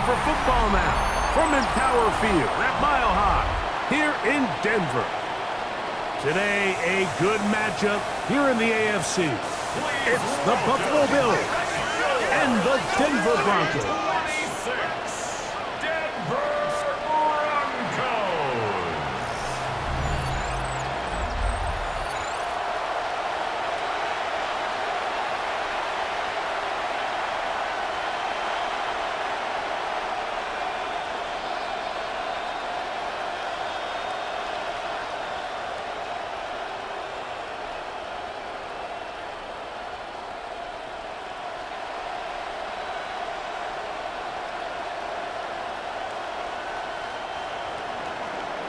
for football now from Empower Field at Mile High here in Denver. Today, a good matchup here in the AFC. It's the Buffalo Bills and the Denver Broncos.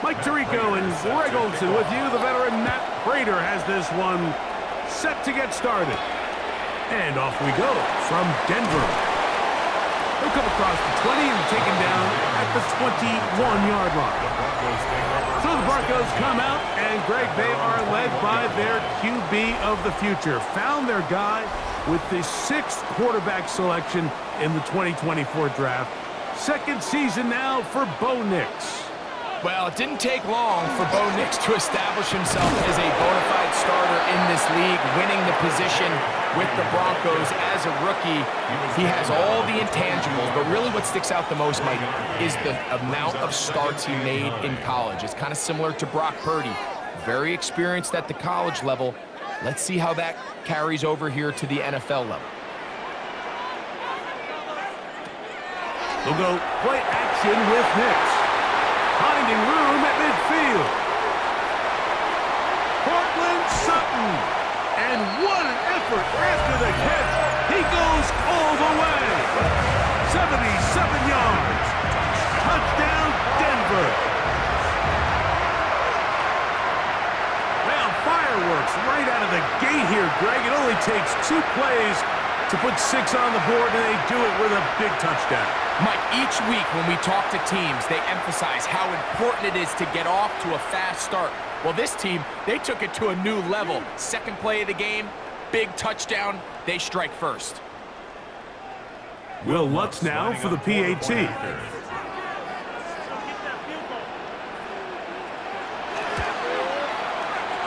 Mike Tirico and Greg Olson with you. The veteran Matt Prater has this one set to get started. And off we go from Denver. He'll come across the 20 and taken down at the 21-yard line. So the Broncos come out, and Greg, they are led by their QB of the future. Found their guy with the 6th quarterback selection in the 2024 draft. Second season now for Bo Nix. Well, it didn't take long for Bo Nix to establish himself as a bona fide starter in this league, winning the position with the Broncos as a rookie. He has all the intangibles, but really what sticks out the most, Mike, is the amount of starts he made in college. It's kind of similar to Brock Purdy. Very experienced at the college level. Let's see how that carries over here to the NFL level. We'll go play action with Nix. Finding room at midfield. Cortland Sutton. And what an effort after the catch. He goes all the way. 77 yards. Touchdown, Denver. Well, fireworks right out of the gate here, Greg. It only takes 2 plays to put 6 on the board, and they do it with a big touchdown. Mike, each week when we talk to teams, they emphasize how important it is to get off to a fast start. Well, this team, they took it to a new level. Second play of the game, big touchdown, they strike first. Will Lutz now for the PAT.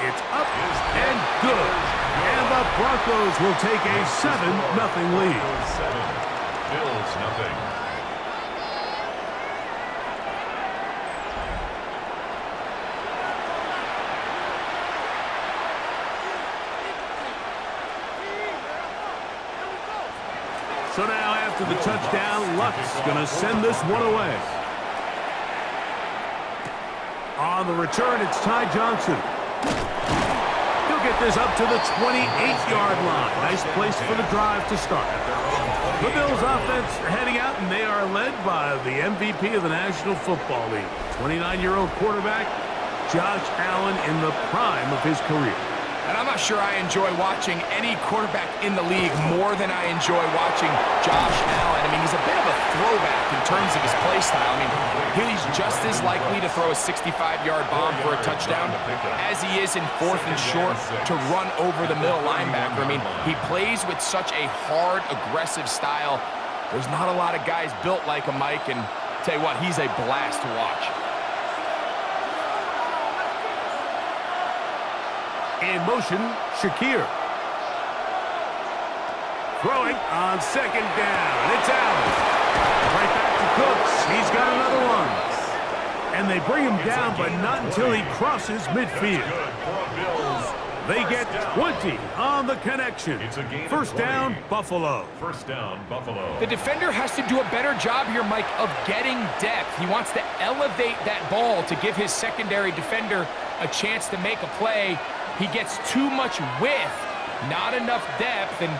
It's up and good. And the Broncos will take a 7-0 lead. Bills nothing. So now after the touchdown, Lutz going to send this one away. On the return, it's Ty Johnson. He'll get this up to the 28-yard line. Nice place for the drive to start. The Bills offense heading out, and they are led by the MVP of the National Football League. 29-year-old quarterback, Josh Allen, in the prime of his career. And I'm not sure I enjoy watching any quarterback in the league more than I enjoy watching Josh Allen. I mean, he's a bit of a throwback in terms of his play style. I mean, he's just as likely to throw a 65-yard bomb for a touchdown as he is in 4th and short to run over the middle linebacker. I mean, he plays with such a hard, aggressive style. There's not a lot of guys built like him, Mike, and tell you what, he's a blast to watch. In motion, Shakir. Throwing on 2nd down. It's Allen. Right back to Cooks. He's got another one. And they bring him down, but not until he crosses midfield. They get 20 on the connection. First down, Buffalo. First down, Buffalo. The defender has to do a better job here, Mike, of getting depth. He wants to elevate that ball to give his secondary defender a chance to make a play. He gets too much width, not enough depth, and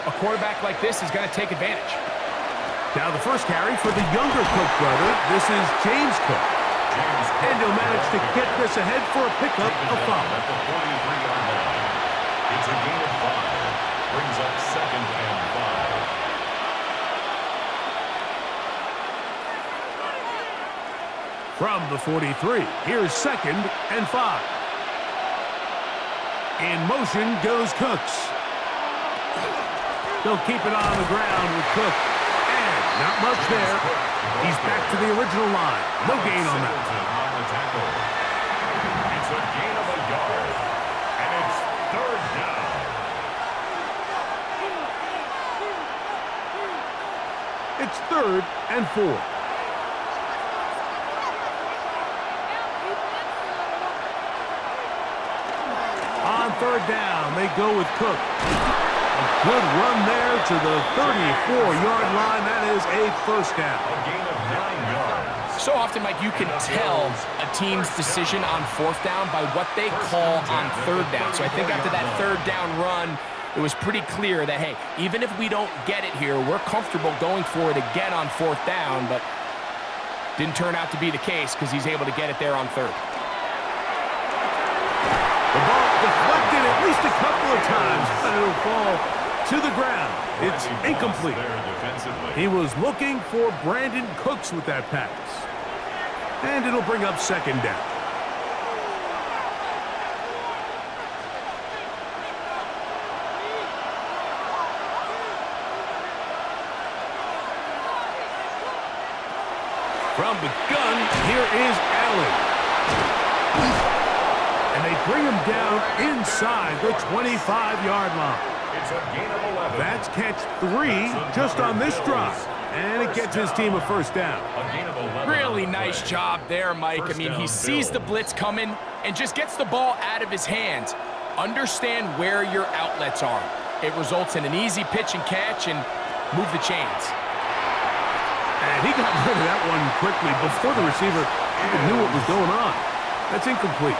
a quarterback like this is going to take advantage. Now the first carry for the younger Cook brother. This is James Cook. And he'll manage to get this ahead for a pickup of 5. At the 43-yard line. It's a gain of 5. Brings up 2nd and 5. From the 43, here's 2nd and 5. In motion goes Cooks. They'll keep it on the ground with Cook. And Not much there. He's back to the original line. No gain on that. On the tackle. It's a gain of a yard. And it's third down. It's 3rd and 4. On 3rd down, they go with Cook. A good run there to the 34-yard line. That is a first down. A gain of 9 yards. So often, Mike, you can tell a team's decision on 4th down by what they call on 3rd down. So I think after that 3rd down run, it was pretty clear that, hey, even if we don't get it here, we're comfortable going for it again on 4th down, but didn't turn out to be the case because he's able to get it there on 3rd. The ball deflected at least a couple of times, but it'll fall to the ground. It's incomplete. He was looking for Brandon Cooks with that pass. And it'll bring up 2nd down. From the gun, here is Allen. And they bring him down inside the 25-yard line. It's a gain of 11. That's catch 3 just on this drive. And it gets his team a first down. A gain of 11. Really nice job there, Mike. I mean, he sees the blitz coming and just gets the ball out of his hands. Understand where your outlets are. It results in an easy pitch and catch and move the chains. And he got rid of that one quickly before the receiver even knew what was going on. That's incomplete.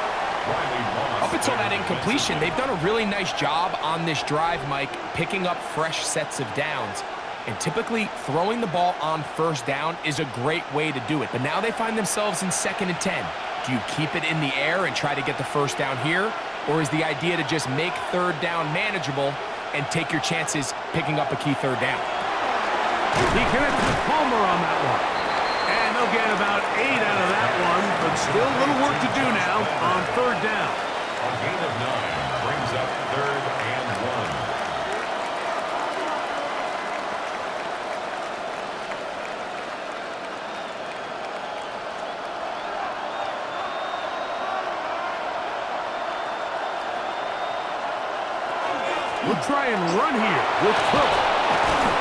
Up until that incompletion, they've done a really nice job on this drive, Mike, picking up fresh sets of downs. And typically, throwing the ball on 1st down is a great way to do it. But now they find themselves in 2nd and 10. Do you keep it in the air and try to get the first down here? Or is the idea to just make 3rd down manageable and take your chances picking up a key 3rd down? He connected with Palmer on that one. And they'll get about 8 out of that one, but still a little work to do now on 3rd down. A gain of 9 brings up 3rd and 1. We'll try and run here with Cook.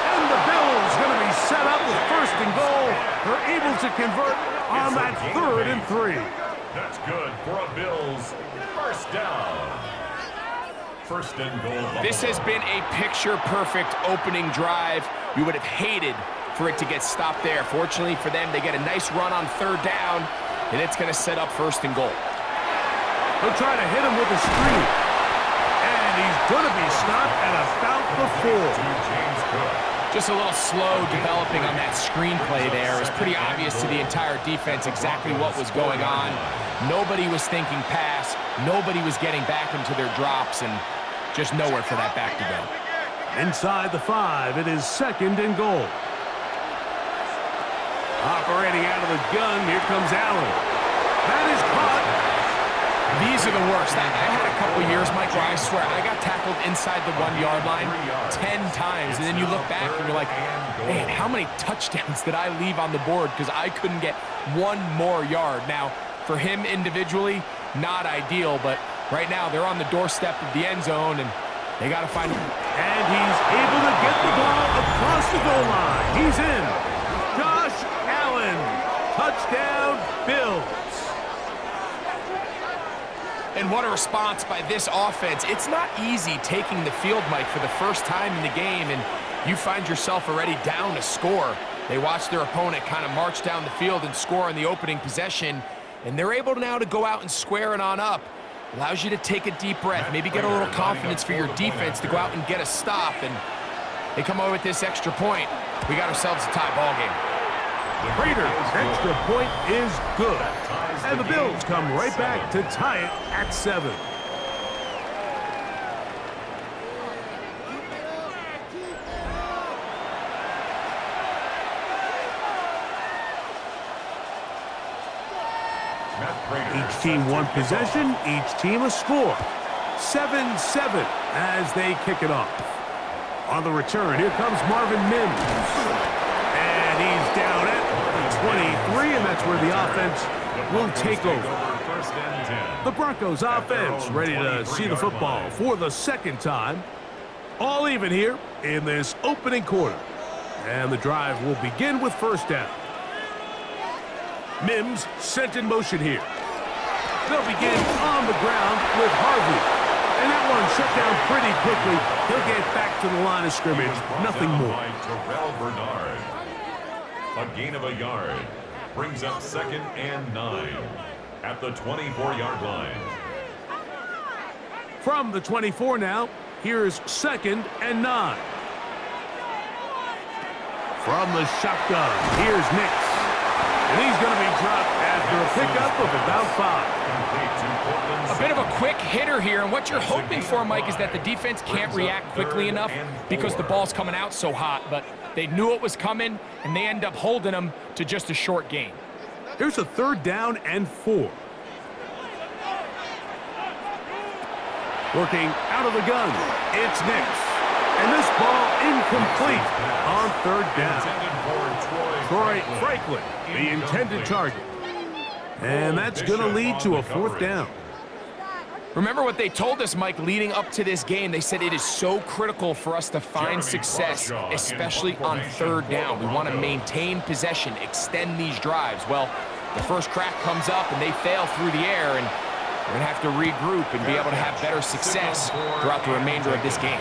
And the Bills going to be set up with 1st and goal. They're able to convert on that 3rd and 3. That's good for a Bills first down. 1st and goal. This has been a picture-perfect opening drive. We would have hated for it to get stopped there. Fortunately for them, they get a nice run on 3rd down, and it's going to set up 1st and goal. They'll try to hit him with a screen. And he's going to be stopped at about the 4. Just a little slow developing on that screenplay there. It was pretty obvious to the entire defense exactly what was going on. Nobody was thinking pass. Nobody was getting back into their drops, and just nowhere for that back to go. Inside the 5, it is 2nd and goal. Operating out of the gun, here comes Allen. That is caught. These are the worst. I had a couple years, Mike, where I swear I got tackled inside the 1-yard line 10 times, and then you look back and you're like, man, how many touchdowns did I leave on the board because I couldn't get 1 more yard? Now, for him individually, not ideal, but right now they're on the doorstep of the end zone, and they got to find him. And he's able to get the ball across the goal line. He's in. Josh Allen, touchdown, Bills. And what a response by this offense. It's not easy taking the field, Mike, for the first time in the game, and you find yourself already down a score. They watch their opponent kind of march down the field and score in the opening possession, and they're able now to go out and square it on up. Allows you to take a deep breath, maybe get a little confidence for your defense to go out and get a stop, and they come away with this extra point. We got ourselves a tie ball game. The Raiders' extra point is good. And the Bills come right back to tie it at 7. Each team one possession, each team a score. 7-7 as they kick it off. On the return, here comes Marvin Mims. And where the offense will take over. First and 10. The Broncos offense ready to see the football for the second time. All even here in this opening quarter. And the drive will begin with first down. Mims sent in motion here. They'll begin on the ground with Harvey. And that one shut down pretty quickly. He'll get back to the line of scrimmage. Nothing more. By Terrell Bernard. A gain of a yard. Brings up second and 9 at the 24-yard line. From the 24 now, here's second and 9. From the shotgun, here's Nix. And he's going to be dropped after a pickup of about 5. A bit of a quick hitter here, and what you're hoping for, Mike, is that the defense can't react quickly enough because the ball's coming out so hot, but they knew it was coming, and they end up holding them to just a short gain. Here's a third down and 4. Working out of the gun, it's Nix. And this ball incomplete on third down. Troy Franklin, the intended target. And that's going to lead to a fourth down. Remember what they told us, Mike, leading up to this game. They said it is so critical for us to find success, especially on third down. We want to maintain possession, extend these drives. Well, the first crack comes up and they fail through the air, and we're going to have to regroup and be able to have better success throughout the remainder of this game.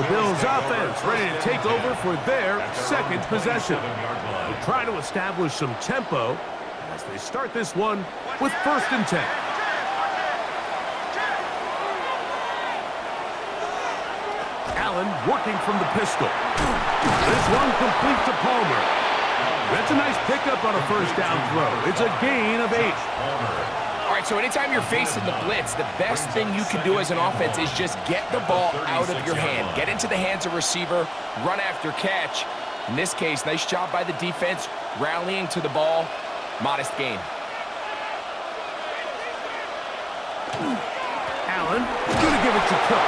The Bills offense ready to take over for their second possession. They try to establish some tempo as they start this one with first and 10. Allen working from the pistol. This one complete to Palmer. That's a nice pickup on a first down throw. It's a gain of 8. All right, so anytime you're facing the blitz, the best thing you can do as an offense is just get the ball out of your hand. Get into the hands of receiver, run after catch. In this case, nice job by the defense, rallying to the ball. Modest gain. Allen going to give it to Cook.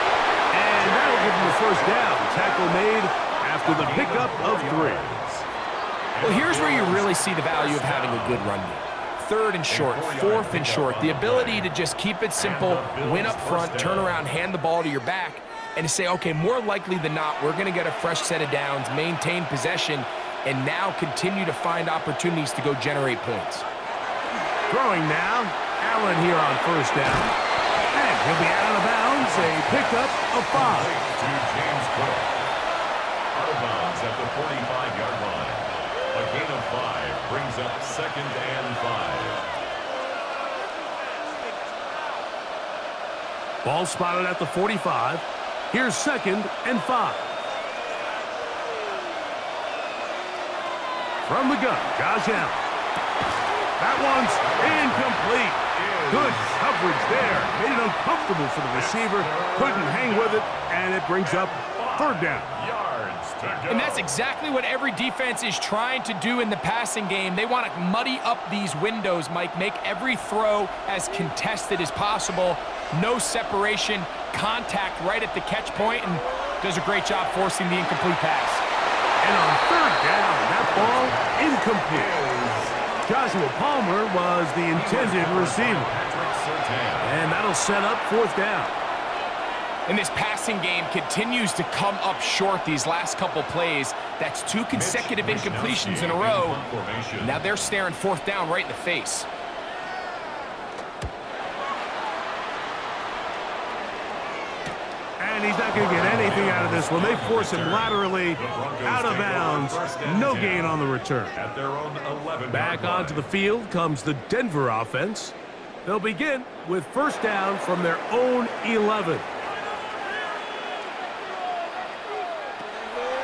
And that'll give him the first down. Tackle made after the pickup of 3. Well, here's where you really see the value of having a good run game. Third and short, fourth and short. The ability to just keep it simple, win up front, turn around, hand the ball to your back, and to say, okay, more likely than not, we're going to get a fresh set of downs, maintain possession, and now continue to find opportunities to go generate points. Throwing now, Allen here on first down. And he'll be out of bounds, a pickup of 5. To James Cook. Out of bounds at the 45-yard line. A gain of 5 brings up second and 5. Ball spotted at the 45. Here's second and 5. From the gun, Josh Allen. That one's incomplete. Good coverage there. Made it uncomfortable for the receiver. Couldn't hang with it, and it brings up third down. And that's exactly what every defense is trying to do in the passing game. They want to muddy up these windows, Mike, make every throw as contested as possible. No separation, contact right at the catch point, and does a great job forcing the incomplete pass. And on third down, that ball incomplete. Joshua Palmer was the intended receiver. And that'll set up fourth down. And this passing game continues to come up short these last couple plays. That's 2 consecutive incompletions in a row. Now they're staring fourth down right in the face. And he's not going to get anything out of this one. They force him laterally out of bounds. No gain on the return. Back onto the field comes the Denver offense. They'll begin with first down from their own 11.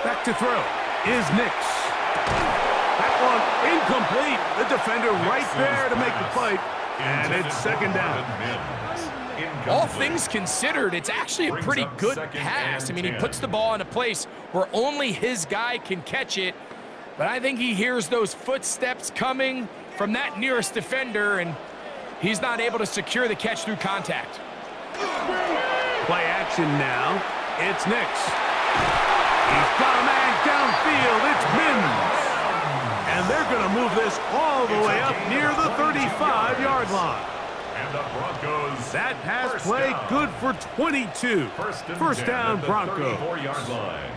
Back to throw is Nix. That one incomplete. The defender right there to make the play. And it's second down. All things considered, it's actually a pretty good pass. I mean, he puts the ball in a place where only his guy can catch it. But I think he hears those footsteps coming from that nearest defender, and he's not able to secure the catch through contact. Play action now. It's Nix. He's got a man downfield. It's Mims. And And they're going to move this all the way up near the 35-yard line. And the Broncos. That pass play good for 22. First down, Broncos. 34-yard line.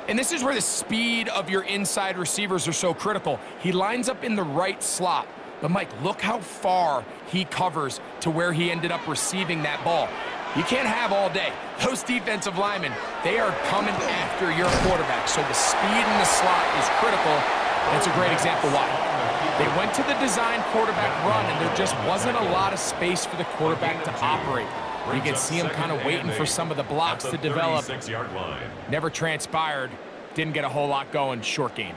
And this is where the speed of your inside receivers are so critical. He lines up in the right slot. But, Mike, look how far he covers to where he ended up receiving that ball. You can't have all day. Those defensive linemen, they are coming after your quarterback. So the speed in the slot is critical. That's a great example why. They went to the design quarterback run, and there just wasn't a lot of space for the quarterback to operate. You can see him kind of waiting for some of the blocks to develop. Never transpired. Didn't get a whole lot going. Short game.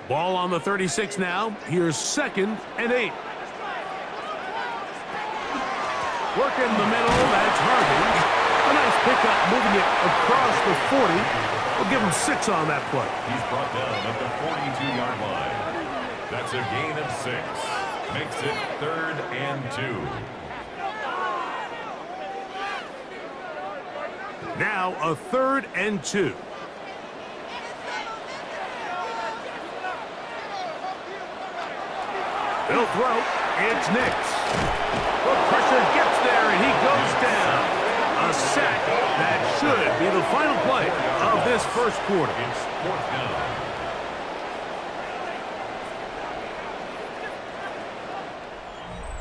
Ball on the 36 now. Here's 2nd and 8. Working the middle, that's Harvey. A nice pickup, moving it across the 40. We'll give him 6 on that play. He's brought down at the 42-yard line. That's a gain of 6. Makes it 3rd and 2. Now a 3rd and 2. He'll throw. It's Nix. The pressure gets there, and he goes down. A sack. That should be the final play of this first quarter. It's 4th down.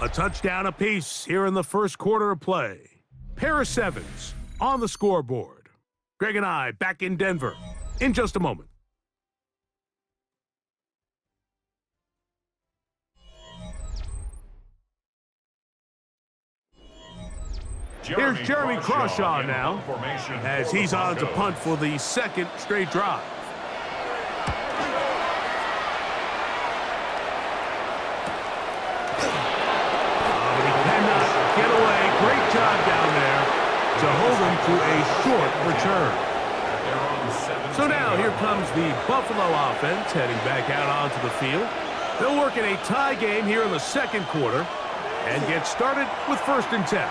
A touchdown apiece here in the first quarter of play. Pair of 7s on the scoreboard. Greg and I back in Denver in just a moment. Here's Jeremy Crawshaw now, as he's on to punt for the 2nd straight drive. He cannot get away. Great job down there to hold him to a short return. So now here comes the Buffalo offense heading back out onto the field. They'll work in a tie game here in the 2nd quarter and get started with 1st and 10.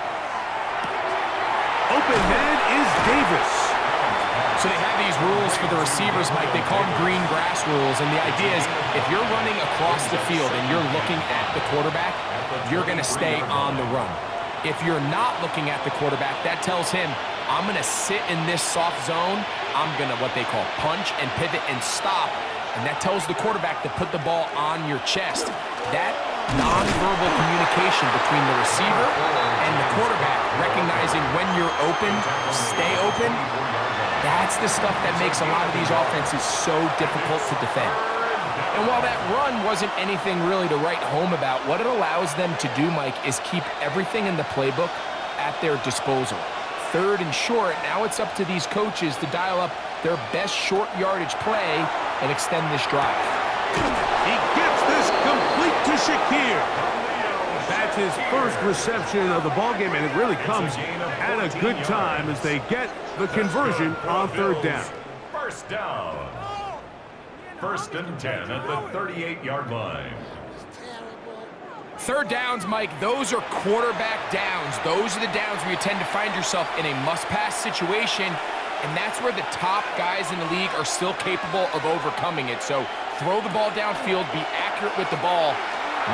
Open man is Davis. So they have these rules for the receivers, Mike. They call them green grass rules. And the idea is if you're running across the field and you're looking at the quarterback, you're going to stay on the run. If you're not looking at the quarterback, that tells him, I'm going to sit in this soft zone. I'm going to what they call punch and pivot and stop. And that tells the quarterback to put the ball on your chest. That nonverbal communication between the receiver and the quarterback, recognizing when you're open, stay open, that's the stuff that makes a lot of these offenses so difficult to defend. And while that run wasn't anything really to write home about, what it allows them to do, Mike, is keep everything in the playbook at their disposal. 3rd and short, now it's up to these coaches to dial up their best short yardage play and extend this drive. He gets this complete to Shakir. That's his first reception of the ballgame, and it really comes at a good time as they get the conversion on 3rd down. First down. 1st and 10 at the 38-yard line. 3rd downs, Mike, those are quarterback downs. Those are the downs where you tend to find yourself in a must-pass situation, and that's where the top guys in the league are still capable of overcoming it. So throw the ball downfield, be accurate with the ball.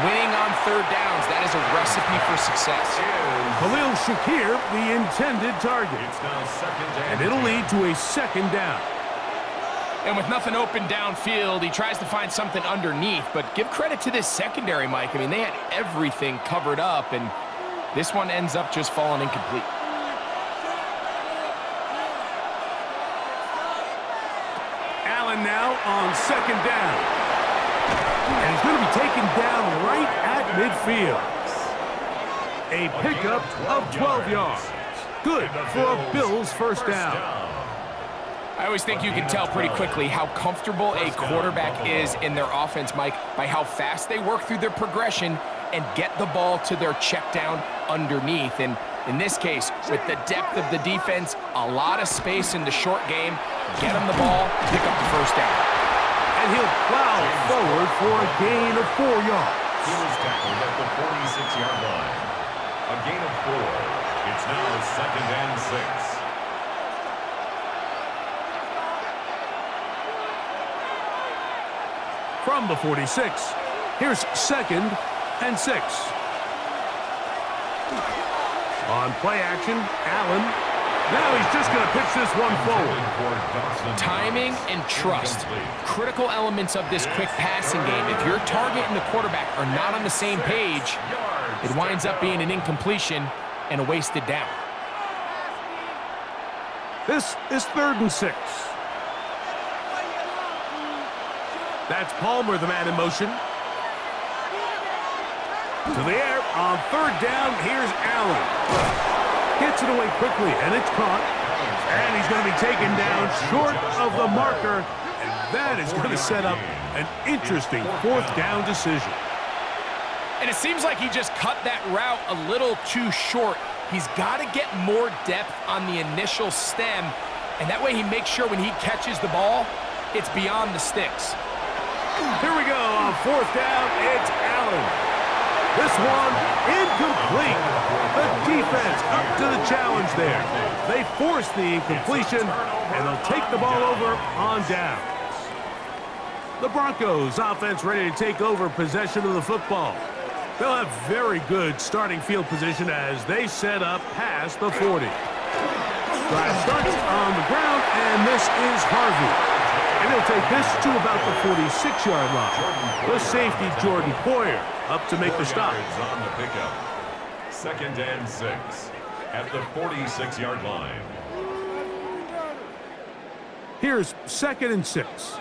Winning on 3rd downs, that is a recipe for success. Khalil Shakir, the intended target. It's now 2nd And it'll lead to a 2nd down. And with nothing open downfield, he tries to find something underneath. But give credit to this secondary, Mike. I mean, they had everything covered up, and this one ends up just falling incomplete. Allen now on 2nd down. And he's going to be taken down right at midfield. A pickup of 12 yards. Good for a Bills first down. I always think you can tell pretty quickly how comfortable a quarterback is in their offense, Mike, by how fast they work through their progression and get the ball to their check down underneath. And in this case, with the depth of the defense, a lot of space in the short game, get him the ball, pick up the first down. And he'll plow forward for a gain of 4 yards. He was tackled at the 46-yard line. A gain of 4. It's now 2nd and 6. from the 46. Here's 2nd and 6. On play action, Allen. Now he's just going to pitch this one forward. Timing and trust, critical elements of this quick passing game. If your target and the quarterback are not on the same page, it winds up being an incompletion and a wasted down. This is 3rd and 6. That's Palmer, the man in motion. To the air on 3rd down. Here's Allen. Gets it away quickly, and it's caught. And he's going to be taken down short of the marker. And that is going to set up an interesting 4th down decision. And it seems like he just cut that route a little too short. He's got to get more depth on the initial stem. And that way he makes sure when he catches the ball, it's beyond the sticks. Here we go on 4th down. It's Allen. This one incomplete. The defense up to the challenge there. They force the incompletion, and they'll take the ball over on downs. The Broncos offense ready to take over possession of the football. They'll have very good starting field position as they set up past the 40. Drive starts on the ground, and this is Harvey. And he'll take this to about the 46-yard line. The safety, Jordan Poyer, up to make the stop. On the pickup. 2nd and 6 at the 46-yard line. Here's 2nd and 6.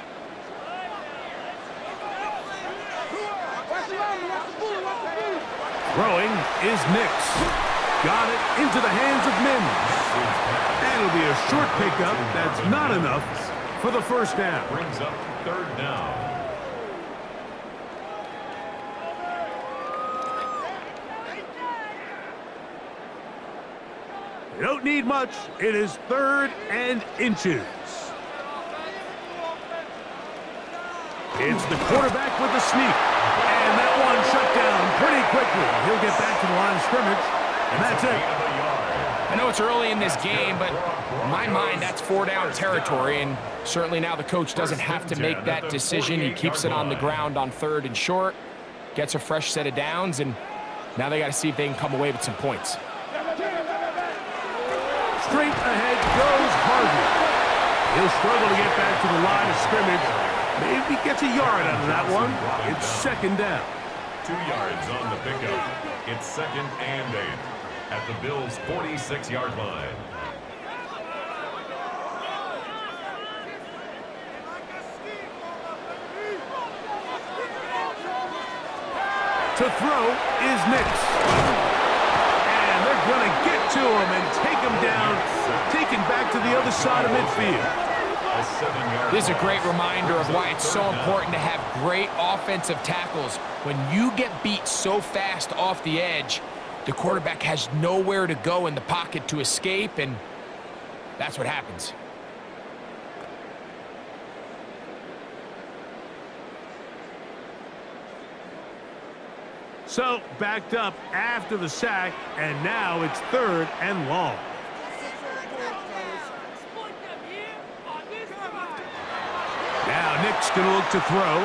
Throwing is Nix. Got it into the hands of Mims. And it'll be a short pickup. That's not enough for the 1st down. Brings up 3rd down. You don't need much. It is 3rd and inches. It's the quarterback with the sneak. And that one shut down pretty quickly. He'll get back to the line of scrimmage, and that's it. I know it's early in this game, but in my mind, that's 4-down territory, and certainly now the coach doesn't have to make that decision. He keeps it on the ground on 3rd and short, gets a fresh set of downs, and now they got to see if they can come away with some points. Straight ahead goes Harvey. He'll struggle to get back to the line of scrimmage. Maybe gets a yard out of that one. It's 2nd down. 2 yards on the pickup. It's 2nd and 8 at the Bills' 46-yard line. To throw is Nix. And they're going to get to him and take him down, taken back to the other side of midfield. This is a great reminder of why it's so important to have great offensive tackles. When you get beat so fast off the edge, the quarterback has nowhere to go in the pocket to escape, and that's what happens. So, backed up after the sack, and now it's 3rd and long. Now Nick's going to look to throw.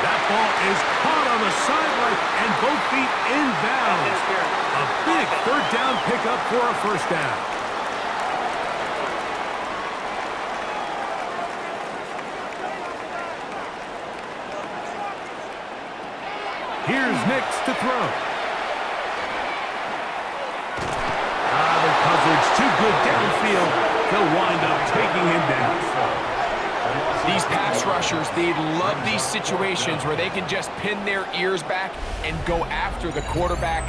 That ball is caught on the sideline, and both feet inbounds. A big 3rd down pickup for a 1st down. Here's Nix to throw. The coverage too good downfield. They'll wind up taking him down. These pass rushers, they love these situations where they can just pin their ears back and go after the quarterback.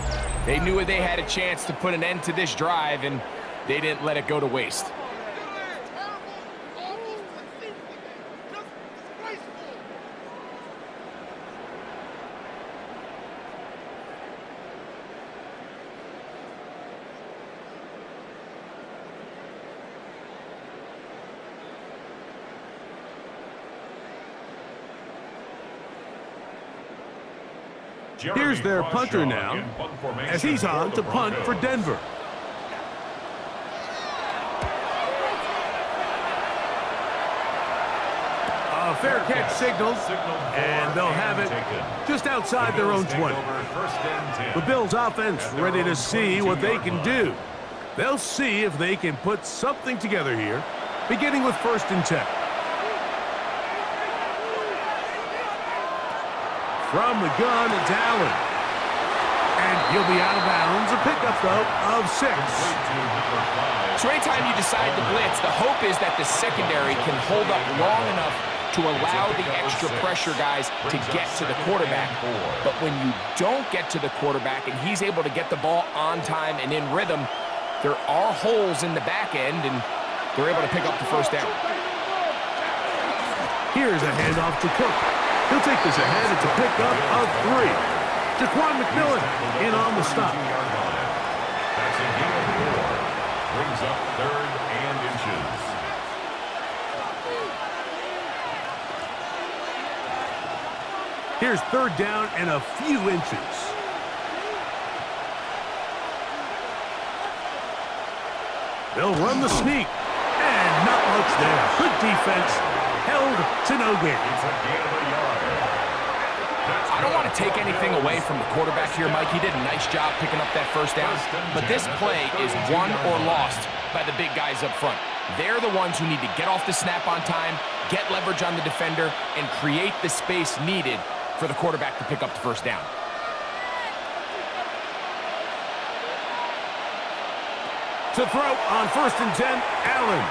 They knew they had a chance to put an end to this drive, and they didn't let it go to waste. Here's their punter now, as he's on to punt for Denver. catch signaled, and they'll have it just outside their own 20. The Bills offense ready to see what they can do. They'll see if they can put something together here, beginning with 1st and 10. From the gun, it's Allen. And he'll be out of bounds. A pickup, though, of 6. So anytime you decide to blitz, the hope is that the secondary can hold up long enough to allow the extra pressure guys to get to the quarterback. But when you don't get to the quarterback and he's able to get the ball on time and in rhythm, there are holes in the back end, and they're able to pick up the 1st down. Here's a handoff to Cook. He'll take this ahead. It's a pickup of 3. Jaquan McMillan in on the stop. That's a gain of 4. Brings up 3rd and inches. Here's 3rd down and a few inches. They'll run the sneak. And not much there. Good defense. Held to no gain. It's a gain of a yard. I don't want to take anything away from the quarterback here, Mike. He did a nice job picking up that 1st down. But this play is won or lost by the big guys up front. They're the ones who need to get off the snap on time, get leverage on the defender, and create the space needed for the quarterback to pick up the 1st down. To throw on 1st and 10, Allen.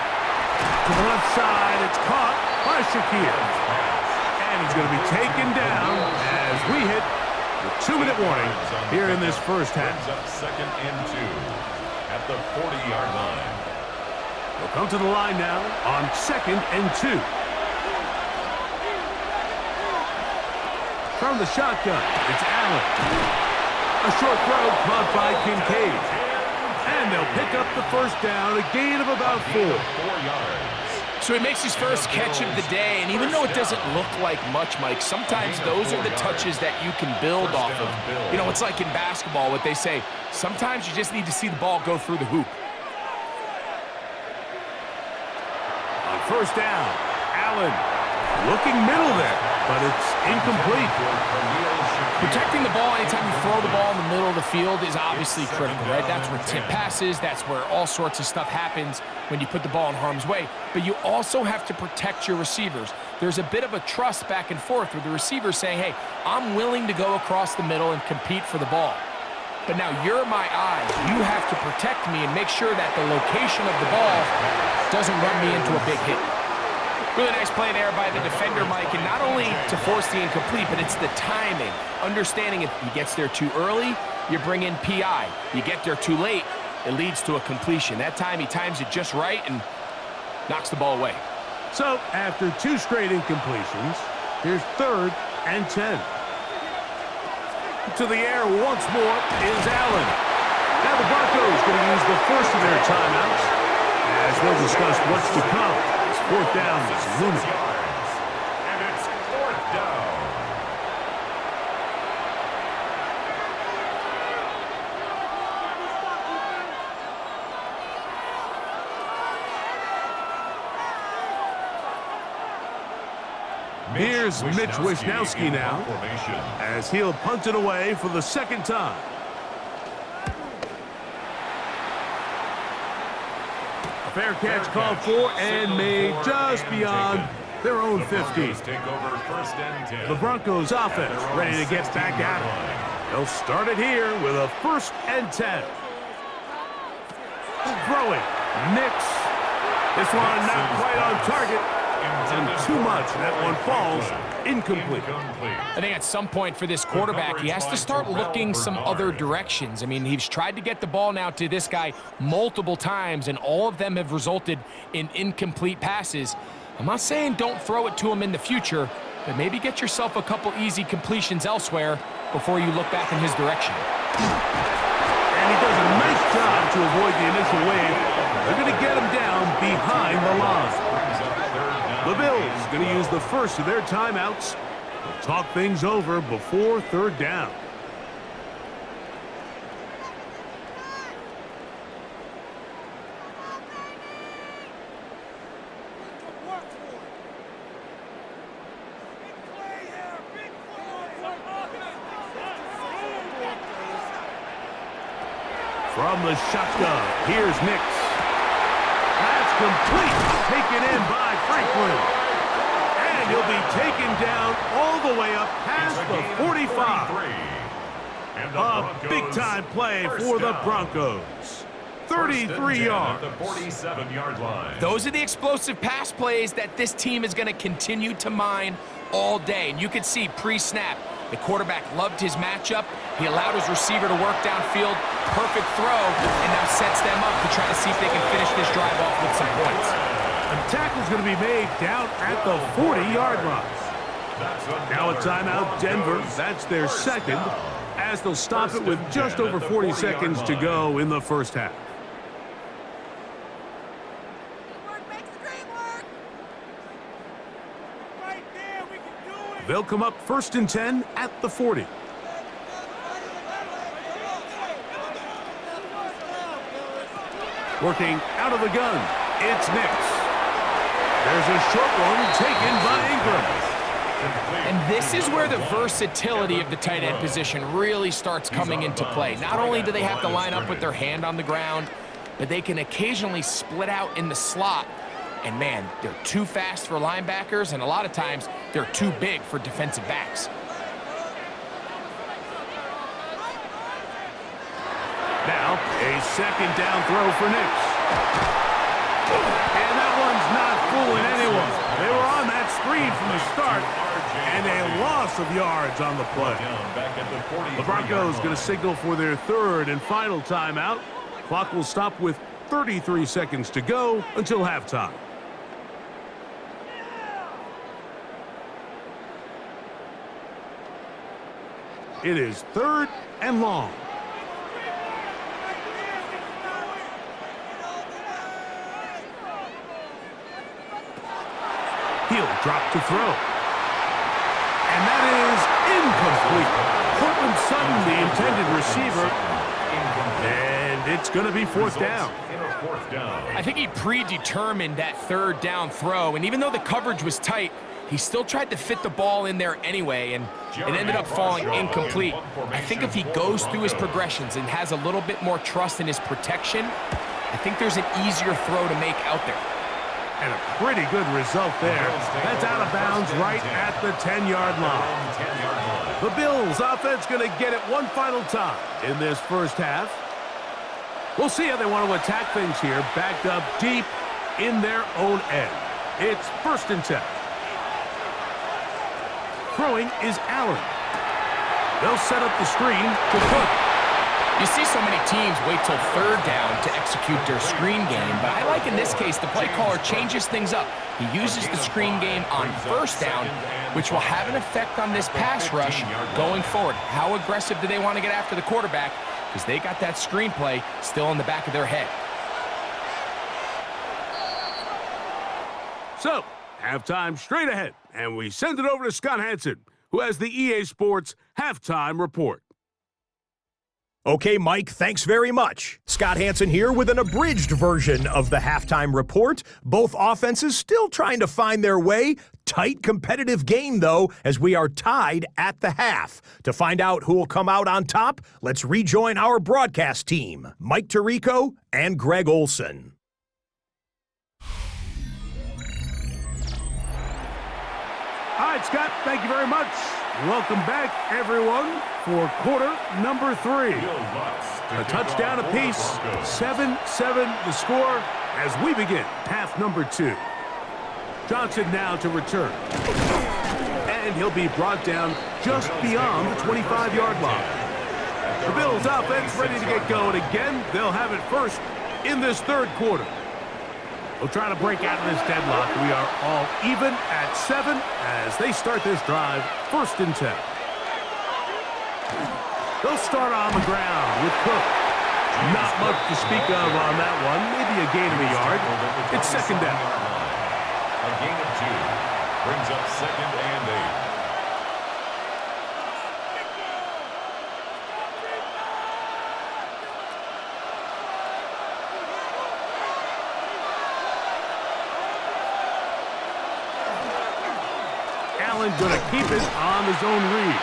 To the left side, it's caught by Shakir. And he's going to be taken down as we hit the 2-minute warning here in this 1st half. Brings up 2nd and 2 at the 40-yard line. They'll come to the line now on 2nd and 2. From the shotgun, it's Allen. A short throw caught by Kincaid. And they'll pick up the 1st down, a gain of about 4. 4 yards. So he makes his first catch of the day, and even though it doesn't look like much, Mike, sometimes those are the touches that you can build off of. You know, it's like in basketball, what they say, sometimes you just need to see the ball go through the hoop. On 1st down, Allen looking middle there, but it's incomplete. Protecting the ball anytime you throw the ball in the middle of the field is obviously critical, right? That's where tip passes, that's where all sorts of stuff happens when you put the ball in harm's way. But you also have to protect your receivers. There's a bit of a trust back and forth with the receiver saying, hey, I'm willing to go across the middle and compete for the ball. But now you're my eyes. You have to protect me and make sure that the location of the ball doesn't run me into a big hit. Really nice play there by the defender, Mike, and not only to force the incomplete, but it's the timing. Understanding if he gets there too early, you bring in PI. You get there too late, it leads to a completion. That time he times it just right and knocks the ball away. So after 2 straight incompletions, here's 3rd and 10. To the air once more is Allen. Now the Broncos going to use the first of their timeouts as they'll discuss what's to come. 4th down is looming. And it's 4th down. Here's Mitch Wisnowski now as he'll punt it away for the 2nd time. A fair catch called for and made just beyond their own 50. The Broncos offense ready to get back at it. They'll start it here with a 1st and 10. Throwing, Nix. This one not quite on target. And too much. That one falls incomplete. I think at some point for this quarterback, he has to start looking some other directions. I mean, he's tried to get the ball now to this guy multiple times, and all of them have resulted in incomplete passes. I'm not saying don't throw it to him in the future, but maybe get yourself a couple easy completions elsewhere before you look back in his direction. And he does a nice job to avoid the initial wave. They're going to get him down behind the line. The Bills going to use the first of their timeouts to talk things over before 3rd down. From the shotgun, here's Nix. That's complete. Taken in by Franklin. And he'll be taken down all the way up past the 45. A big-time play for the Broncos. 33 yards. At the 47-yard line. Those are the explosive pass plays that this team is going to continue to mine all day. And you can see pre-snap, the quarterback loved his matchup. He allowed his receiver to work downfield. Perfect throw, and now sets them up to try to see if they can finish this drive off with some points. And the tackle's going to be made down at the 40-yard line. Now a timeout, Denver. That's their second, as they'll stop it with just over 40 seconds to go in the first half. They'll come up 1st and 10 at the 40. Working out of the gun, it's Nix. There's a short one taken by Ingram. And this is where the versatility of the tight end position really starts coming into play. Not only do they have to line up with their hand on the ground, but they can occasionally split out in the slot. And man, they're too fast for linebackers, and a lot of times they're too big for defensive backs. Now, a second down throw for Nix. And that one's not fooling anyone. They were on that screen from the start, and a loss of yards on the play. The Broncos going to signal for their third and final timeout. Clock will stop with 33 seconds to go until halftime. It is 3rd and long. He'll drop to throw. And that is incomplete. Cortland Sutton, the intended receiver. And it's going to be 4th down. I think he predetermined that 3rd down throw, and even though the coverage was tight, he still tried to fit the ball in there anyway, and it ended up falling incomplete. I think if he goes through his progressions and has a little bit more trust in his protection, I think there's an easier throw to make out there. And a pretty good result there. That's out of bounds right at the 10-yard line. The Bills offense going to get it one final time in this first half. We'll see how they want to attack things here, backed up deep in their own end. It's 1st and 10. Throwing is Allen. They'll set up the screen to Cook. You see so many teams wait till 3rd down to execute their screen game, but I like in this case the play caller changes things up. He uses the screen game on 1st down, which will have an effect on this pass rush going forward. How aggressive do they want to get after the quarterback? Because they got that screenplay still in the back of their head. So, halftime straight ahead, and we send it over to Scott Hansen, who has the EA Sports Halftime Report. Okay, Mike, thanks very much. Scott Hansen here with an abridged version of the halftime report. Both offenses still trying to find their way. Tight competitive game, though, as we are tied at the half. To find out who will come out on top, let's rejoin our broadcast team, Mike Tirico and Greg Olson. All right, Scott, thank you very much. Welcome back, everyone, for quarter number 3. A touchdown apiece, 7-7 the score as we begin half number 2. Johnson now to return. And he'll be brought down just beyond the 25-yard line. The Bills offense ready to get going again. They'll have it first in this 3rd quarter. They'll try to break out of this deadlock. We are all even at 7 as they start this drive, 1st and 10. They'll start on the ground with Cook. Not much to speak of on that one. Maybe a gain of a yard. It's 2nd down. A gain of 2 brings up 2nd and 8. Allen going to keep it on his own read.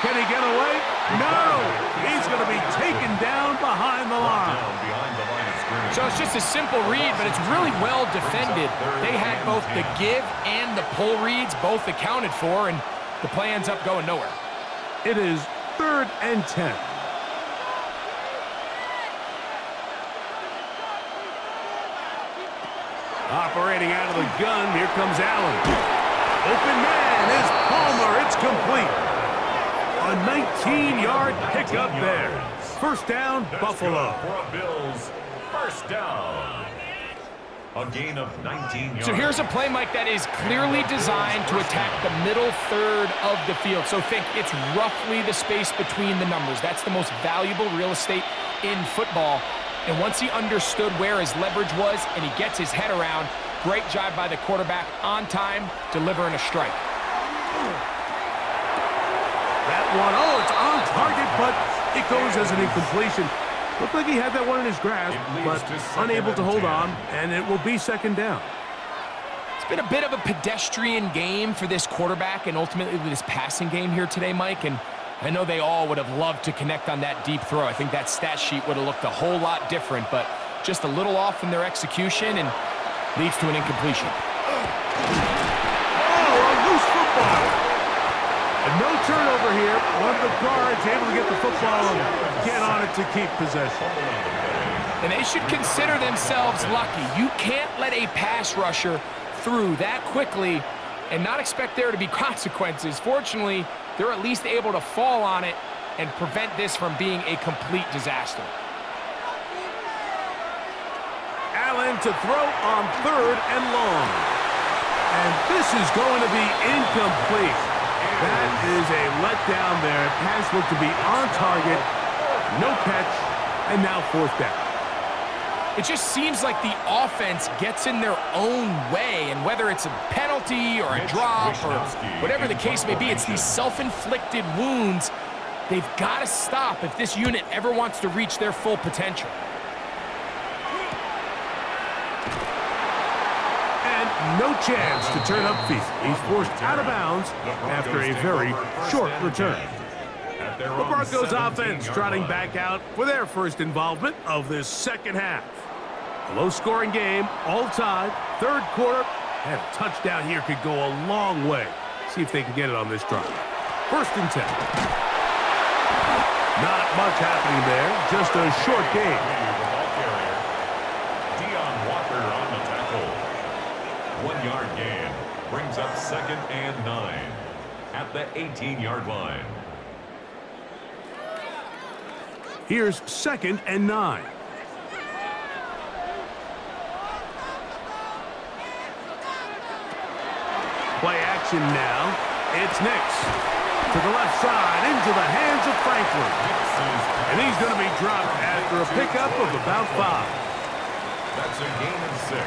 Can he get away? No! He's going to be taken down behind the line. So it's just a simple read, but it's really well defended. They had both the give and the pull reads both accounted for, and the play ends up going nowhere. It is 3rd and 10. Operating out of the gun, here comes Allen. Open man is Palmer. It's complete. A 19-yard pickup there. First down, Buffalo. Bills, first down. A gain of 19 yards. So here's a play, Mike, that is clearly designed to attack the middle third of the field. So think it's roughly the space between the numbers. That's the most valuable real estate in football. And once he understood where his leverage was and he gets his head around, great job by the quarterback on time, delivering a strike. That one, oh, it's on target, but it goes as an incompletion. Looked like he had that one in his grasp, but unable to hold on, and it will be second down. It's been a bit of a pedestrian game for this quarterback and ultimately this passing game here today, Mike, and I know they all would have loved to connect on that deep throw. I think that stat sheet would have looked a whole lot different, but just a little off in their execution and leads to an incompletion. Oh, a loose football. And no turnover here. One of the guards able to get the football and get on it to keep possession. And they should consider themselves lucky. You can't let a pass rusher through that quickly and not expect there to be consequences. Fortunately, they're at least able to fall on it and prevent this from being a complete disaster. Allen to throw on 3rd and long. And this is going to be incomplete. That is a letdown there. Pass looked to be on target. No catch. And now 4th down. It just seems like the offense gets in their own way, and whether it's a penalty or a drop or whatever the case may be, it's these self-inflicted wounds. They've got to stop if this unit ever wants to reach their full potential. And no chance to turn upfield. He's forced out of bounds after a very short return. The Broncos offense trotting back out for their first involvement of this second half. A low-scoring game, all tied, 3rd quarter, and a touchdown here could go a long way. See if they can get it on this drive. 1st and 10. Not much happening there, just a short game. Walker on the tackle. 1-yard gain brings up 2nd and 9 at the 18-yard line. Here's 2nd and 9. Play action now. It's Nix. To the left side, into the hands of Franklin. And he's going to be dropped after a pickup of about 5. That's a gain of 6.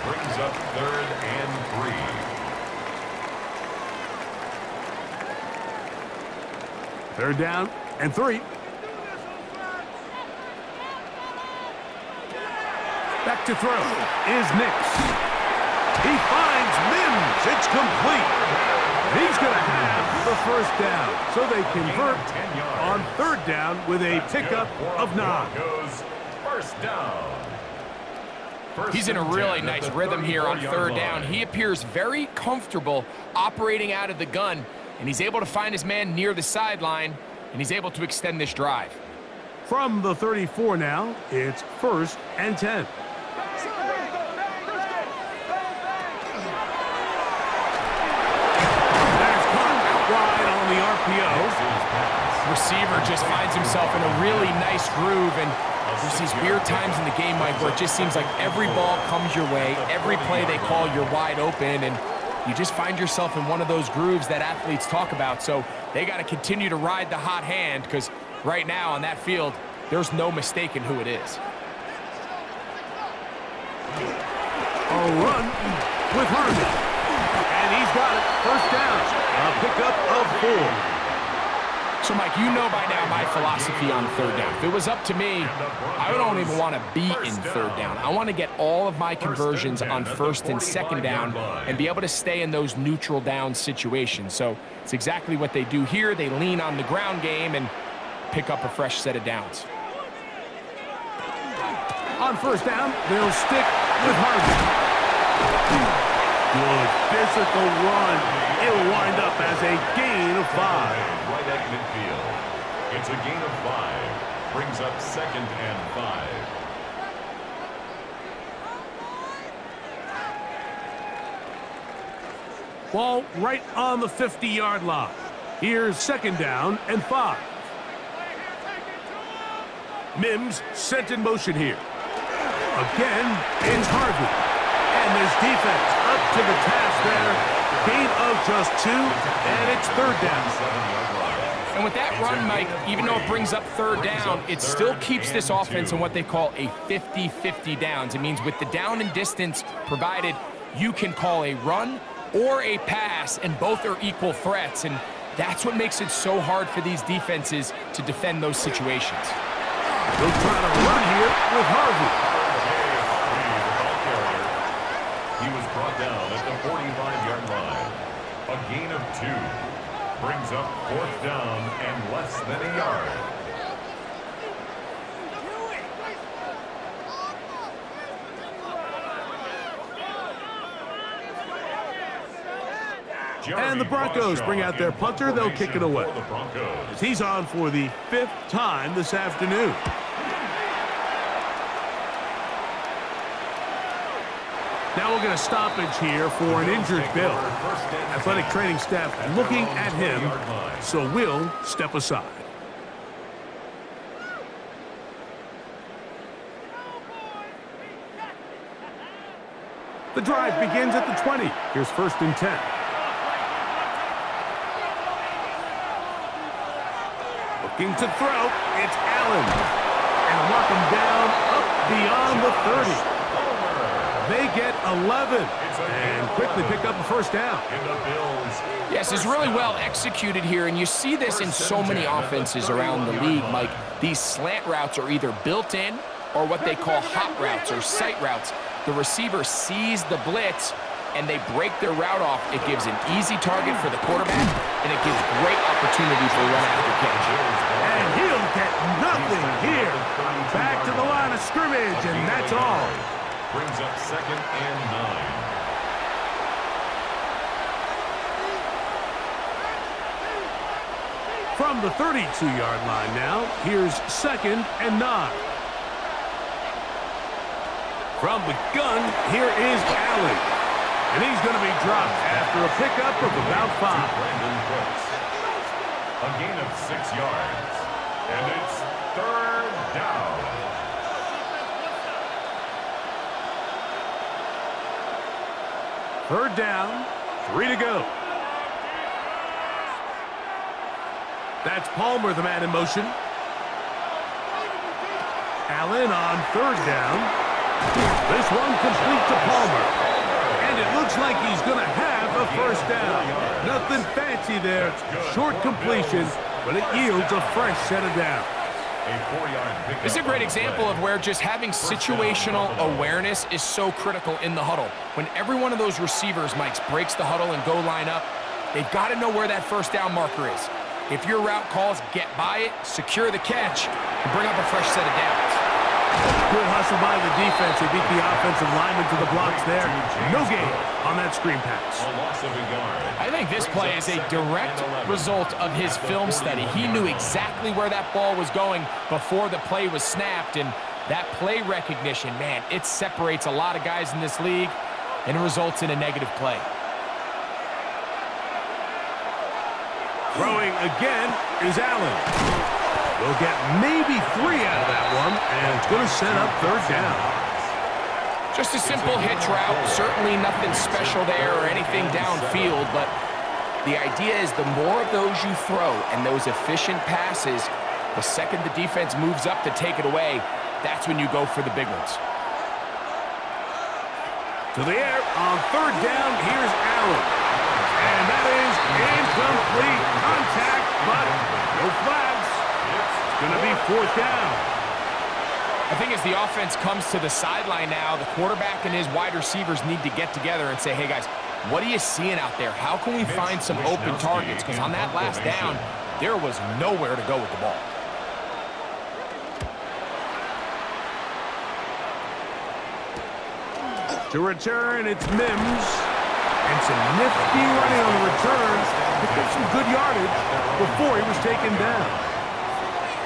Brings up 3rd and 3. 3rd down and 3. Back to throw is Nix. He finds Mims. It's complete. He's going to have the 1st down. So they convert on 3rd down with a pickup of 9. First down. He's in a really nice rhythm here on 3rd down. He appears very comfortable operating out of the gun, and he's able to find his man near the sideline, and he's able to extend this drive. From the 34 now, it's 1st and 10. Receiver just finds himself in a really nice groove, and there's these weird times in the game, Mike, where it just seems like every ball comes your way, every play they call, you're wide open, and you just find yourself in one of those grooves that athletes talk about. So they got to continue to ride the hot hand, because right now on that field, there's no mistaking who it is. A run with Herman. And he's got it. 1st down. A pickup of 4. So, Mike, you know by now my philosophy on third down. If it was up to me, I don't even want to be in third down. I want to get all of my conversions on first and second down and be able to stay in those neutral down situations. So it's exactly what they do here. They lean on the ground game and pick up a fresh set of downs. On first down, they'll stick with Harvey. Good physical run. It'll wind up as a gain of 5. Right at midfield. It's a gain of 5. Brings up 2nd and 5. Ball right on the 50-yard line. Here's 2nd down and 5. Mims sent in motion here. Again, it's Harvey. And there's defense up to the task there. Gain of just 2, and it's 3rd down. And with that run, Mike, even though it brings up 3rd down, it still keeps this offense in what they call a 50-50 downs. It means with the down and distance provided, you can call a run or a pass, and both are equal threats. And that's what makes it so hard for these defenses to defend those situations. They'll try to run here with Harvey. He was brought down at the 45-yard line. A gain of 2. Brings up 4th down and less than a yard. And the Broncos bring out their punter. They'll kick it away. As he's on for the 5th time this afternoon. Now we'll get a stoppage here for an injured Bill. Athletic training staff looking at him, so we'll step aside. The drive begins at the 20. Here's 1st and 10. Looking to throw, it's Allen. And lock him down up beyond the 30. They get 11 and quickly pick up a 1st down. Yes, it's really well executed here, and you see this in so many offenses around the league, Mike. These slant routes are either built in or what they call hot routes or sight routes. The receiver sees the blitz, and they break their route off. It gives an easy target for the quarterback, and it gives great opportunity for run after catch. And he'll get nothing here. Back to the line of scrimmage, and that's all. Brings up 2nd and 9. From the 32-yard line now, here's 2nd and 9. From the gun, here is Allen. And he's going to be dropped after a pickup of about 5. Brandon Brooks. A gain of 6 yards. And it's 3rd down. Third down, 3 to go. That's Palmer, the man in motion. Allen on 3rd down. This one complete to Palmer. And it looks like he's going to have a 1st down. Nothing fancy there. Short completion, but it yields a fresh set of downs. This is a great example of where just having situational awareness is so critical in the huddle. When every one of those receivers, Mike, breaks the huddle and go line up, they've got to know where that 1st down marker is. If your route calls, get by it, secure the catch, and bring up a fresh set of downs. Good hustle by the defense. They beat the offensive lineman to the blocks there. No gain on that screen pass. I think this play is a direct result of his film study. He knew exactly where that ball was going before the play was snapped, and that play recognition, man, it separates a lot of guys in this league, and it results in a negative play. Throwing again is Allen. They'll get maybe 3 out of that one, and it's going to set up 3rd down. Just a simple hitch route, certainly nothing special there or anything downfield, but the idea is the more of those you throw and those efficient passes, the second the defense moves up to take it away, that's when you go for the big ones. To the air on 3rd down, here's Allen. And that is incomplete contact, but no fourth down. I think as the offense comes to the sideline now, the quarterback and his wide receivers need to get together and say, hey, guys, what are you seeing out there? How can we find some open targets? Because on that last down, there was nowhere to go with the ball. To return, it's Mims. And some nifty running on the return. Picked up some good yardage before he was taken down.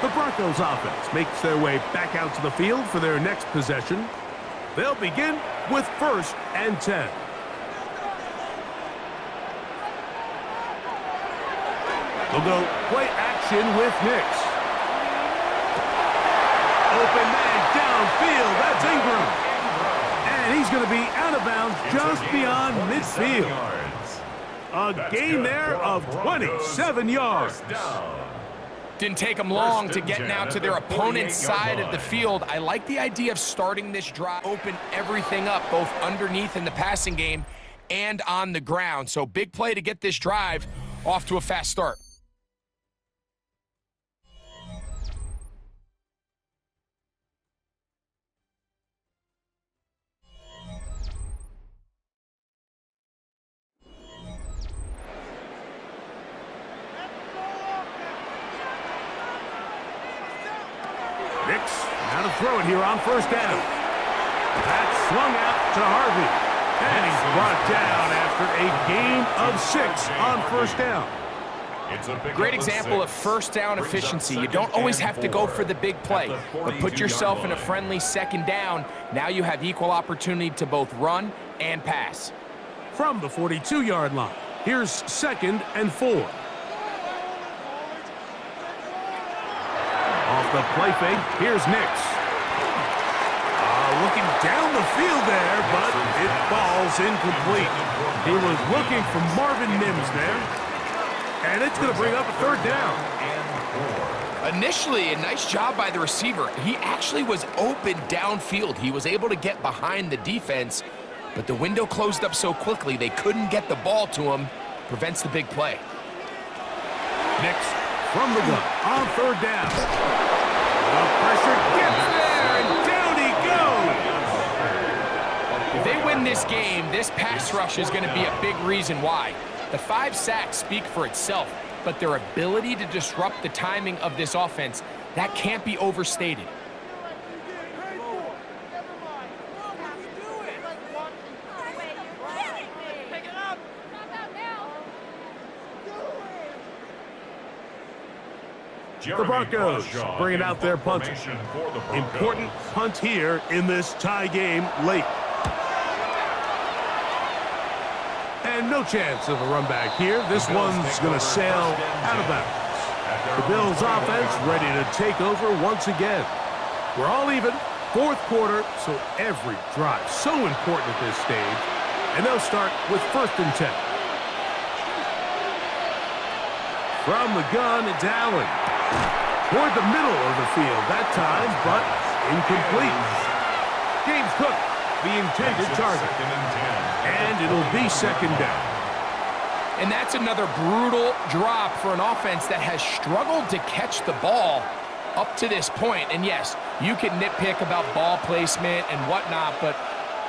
The Broncos offense makes their way back out to the field for their next possession. They'll begin with 1st and 10. They'll go play action with Nix. Open man downfield. That's Ingram. And he's going to be out of bounds just beyond midfield. A gain there of 27 yards. Didn't take them long to get now to their opponent's side of the field. I like the idea of starting this drive, open everything up, both underneath in the passing game and on the ground. So big play to get this drive off to a fast start. Nix, now to throw it here on 1st down. That's swung out to Harvey. And he's brought down after a gain of 6 on 1st down. Great example of 1st down efficiency. You don't always have to go for the big play, but put yourself in a friendly 2nd down. Now you have equal opportunity to both run and pass. From the 42-yard line, here's 2nd and 4. Off the play fake, here's Nix. Looking down the field there, but it falls incomplete. He was looking for Marvin Mims there. And it's going to bring up a 3rd down. Initially, a nice job by the receiver. He actually was open downfield. He was able to get behind the defense, but the window closed up so quickly they couldn't get the ball to him. Prevents the big play. Nix from the gun on 3rd down. The pressure gets there, and down he goes. If they win this game, this pass rush is going to be a big reason why. The 5 sacks speak for itself, but their ability to disrupt the timing of this offense, that can't be overstated. The Broncos bringing out their punter. Important punt here in this tie game late. And no chance of a run back here. This one's going to sail out of bounds. The Bills offense ready to take over once again. We're all even, 4th quarter, so every drive so important at this stage. And they'll start with 1st and 10. From the gun, it's Allen. Toward the middle of the field that time, but incomplete. James Cook, the intended target. And it'll be 2nd down. And that's another brutal drop for an offense that has struggled to catch the ball up to this point. And yes, you can nitpick about ball placement and whatnot, but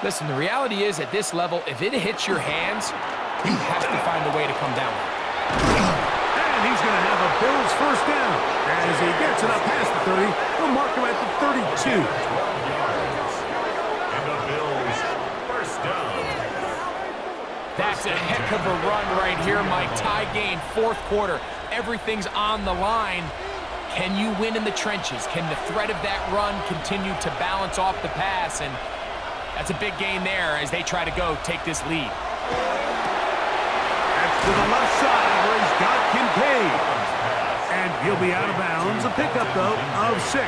listen, the reality is at this level, if it hits your hands, you have to find a way to come down with it. And he's going to have a Bills 1st down. As he gets it up past the 30, we'll mark him at the 32. And the Bills 1st down. That's a heck of a run right here, Mike. Tie game, 4th quarter. Everything's on the line. Can you win in the trenches? Can the threat of that run continue to balance off the pass? And that's a big gain there as they try to go take this lead. That's to the left side where he's got Kincaid. And he'll be out of bounds. A pickup, though, of 6.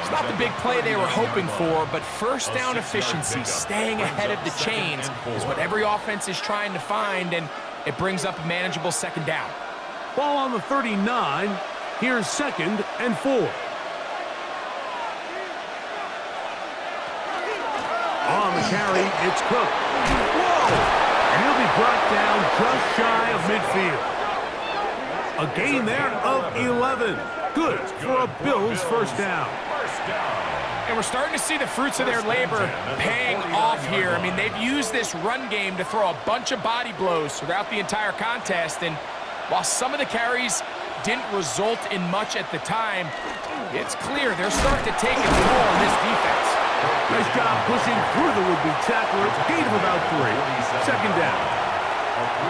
It's not the big play they were hoping for, but 1st down efficiency, staying ahead of the chains, is what every offense is trying to find, and it brings up a manageable 2nd down. Ball on the 39. Here's 2nd and 4. On the carry, it's Cook. Whoa! And he'll be brought down just shy of midfield. A gain there of 11. Good for a Bills first down. And we're starting to see the fruits of their labor paying off here. I mean, they've used this run game to throw a bunch of body blows throughout the entire contest. And while some of the carries didn't result in much at the time, it's clear they're starting to take its toll on this defense. Nice job pushing through the would-be tackler. Gain of about 3. Second down.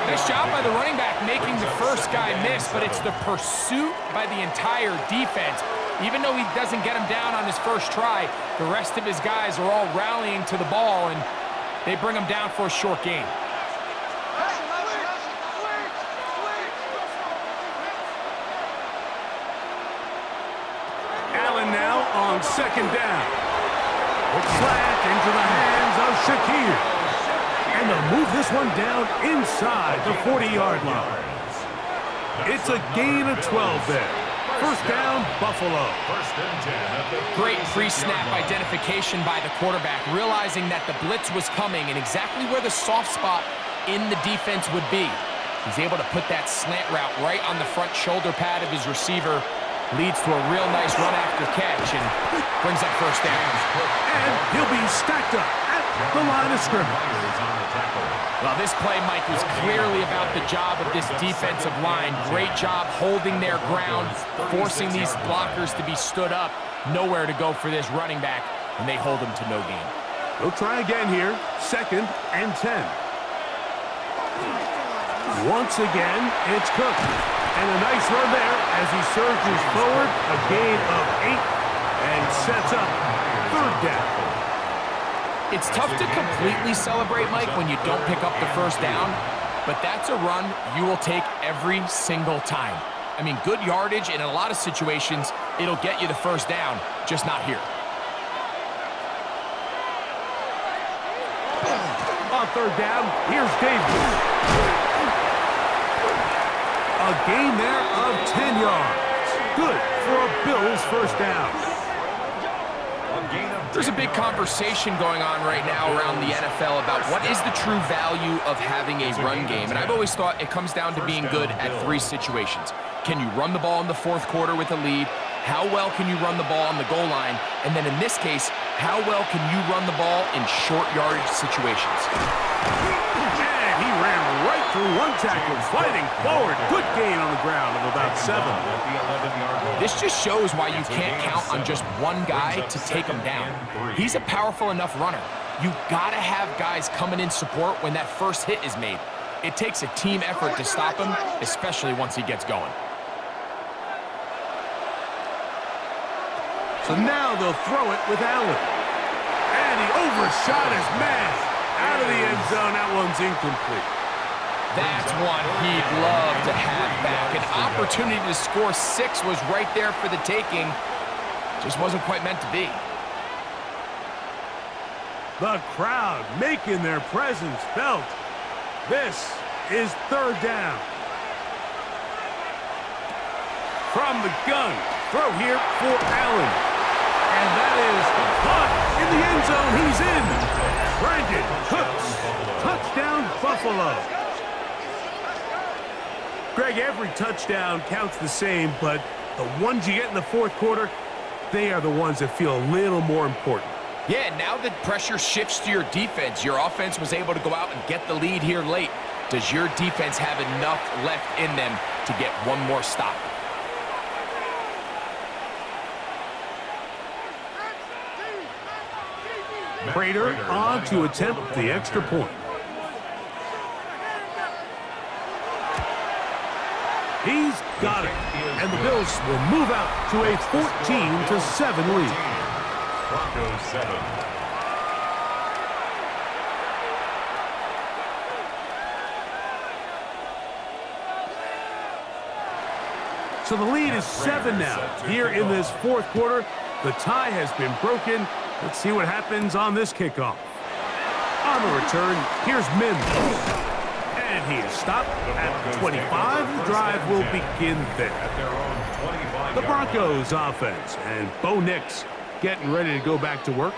Nice job by the running back making the first guy miss, but it's the pursuit by the entire defense. Even though he doesn't get him down on his first try, the rest of his guys are all rallying to the ball, and they bring him down for a short gain. Allen now on second down. The slant into the hands of Shakir. And they'll move this one down inside the 40-yard line. It's a gain of 12 there. First down, Buffalo. Great pre-snap identification by the quarterback, realizing that the blitz was coming and exactly where the soft spot in the defense would be. He's able to put that slant route right on the front shoulder pad of his receiver. Leads to a real nice run after catch and brings up first down. And he'll be stacked up at the line of scrimmage. Well, this play, Mike, was clearly about the job of this defensive line. Great job holding their ground, forcing these blockers to be stood up. Nowhere to go for this running back, and they hold him to no gain. They'll try again here. Second and 10. Once again, it's Cook. And a nice run there as he surges forward. A gain of 8 and sets up third down. It's tough to completely celebrate, Mike, when you don't pick up the first down, but that's a run you will take every single time. I mean, good yardage, and in a lot of situations, it'll get you the first down, just not here. On third down, here's Davis. A gain there of 10 yards. Good for a Bills first down. There's a big conversation going on right now around the NFL about what is the true value of having a run game. And I've always thought it comes down to being good at 3 situations. Can you run the ball in the fourth quarter with a lead? How well can you run the ball on the goal line? And then in this case, how well can you run the ball in short yardage situations? And he ran right through one tackle, sliding forward. Good gain on the ground of about 7. This just shows why you can't count on just one guy to take him down. He's a powerful enough runner. You gotta have guys coming in support when that first hit is made. It takes a team effort to stop him, especially once he gets going. So now they'll throw it with Allen. And he overshot his man. Out of the end zone, that one's incomplete. That's one he'd love to have back. An opportunity to score 6 was right there for the taking. Just wasn't quite meant to be. The crowd making their presence felt. This is third down. From the gun, throw here for Allen. And that is caught in the end zone. He's in. Brandon Cooks. Touchdown, Buffalo. Greg, every touchdown counts the same, but the ones you get in the fourth quarter, they are the ones that feel a little more important. Yeah, now the pressure shifts to your defense. Your offense was able to go out and get the lead here late. Does your defense have enough left in them to get one more stop? Prater on to attempt the extra point. He's got it. And the Bills will move out to a 14-7 lead. Broncos 7. So the lead is 7 now. Here in this fourth quarter, the tie has been broken. Let's see what happens on this kickoff. On the return, here's Mims. And he is stopped at 25. The drive will begin there. The Broncos offense and Bo Nix getting ready to go back to work.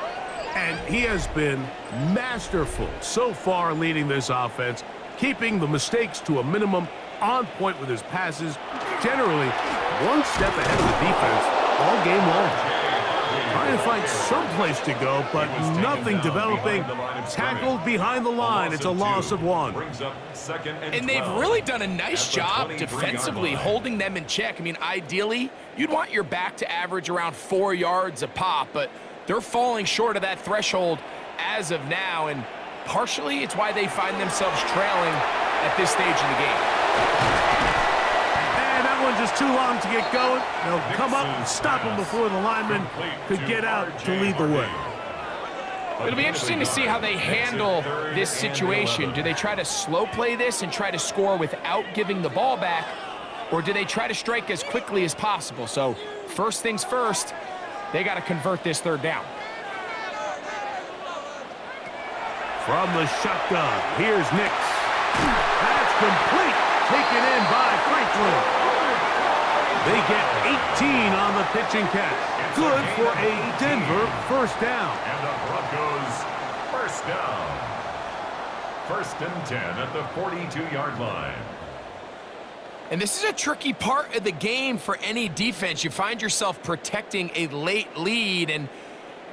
And he has been masterful so far leading this offense, keeping the mistakes to a minimum, on point with his passes. Generally, one step ahead of the defense all game long. Trying to find some place to go, but nothing developing. Tackled behind the line. It's a loss of 1. And they've really done a nice job defensively holding them in check. I mean, ideally, you'd want your back to average around 4 yards a pop, but they're falling short of that threshold as of now, and partially it's why they find themselves trailing at this stage in the game. And that one just too long to get going. They'll come up and stop him before the lineman could get out to lead the way. It'll be interesting to see how they handle this situation. Do they try to slow play this and try to score without giving the ball back, or do they try to strike as quickly as possible? So first things first, they got to convert this third down. From the shotgun, here's Nix. That's complete. Taken in by Franklin. They get 18 on the pitch and catch. Good for a Denver first down. And the Broncos first down. 1st and 10 at the 42-yard line. And this is a tricky part of the game for any defense. You find yourself protecting a late lead, and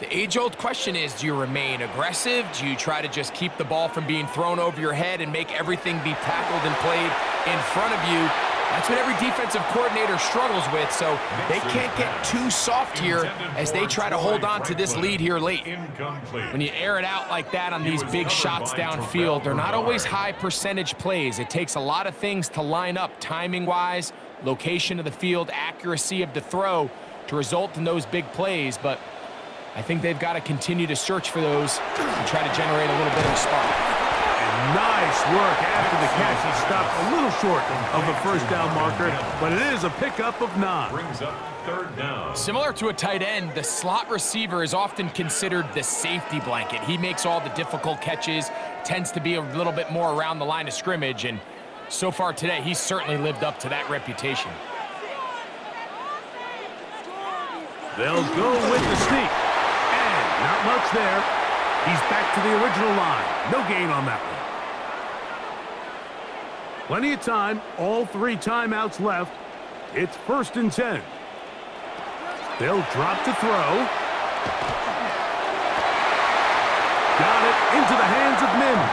the age-old question is, do you remain aggressive? Do you try to just keep the ball from being thrown over your head and make everything be tackled and played in front of you? That's what every defensive coordinator struggles with, so they can't get too soft here as they try to hold on to this lead here late. When you air it out like that on these big shots downfield, they're not always high percentage plays. It takes a lot of things to line up timing-wise, location of the field, accuracy of the throw to result in those big plays, but I think they've got to continue to search for those and try to generate a little bit of a spark. Nice work after the catch. He stopped a little short of the first down marker, but it is a pickup of 9. Brings up 3rd down. Similar to a tight end, the slot receiver is often considered the safety blanket. He makes all the difficult catches, tends to be a little bit more around the line of scrimmage, and so far today, he's certainly lived up to that reputation. They'll go with the sneak. And not much there. He's back to the original line. No gain on that one. Plenty of time. All 3 timeouts left. It's 1st and 10. They'll drop to throw. Got it into the hands of Mims.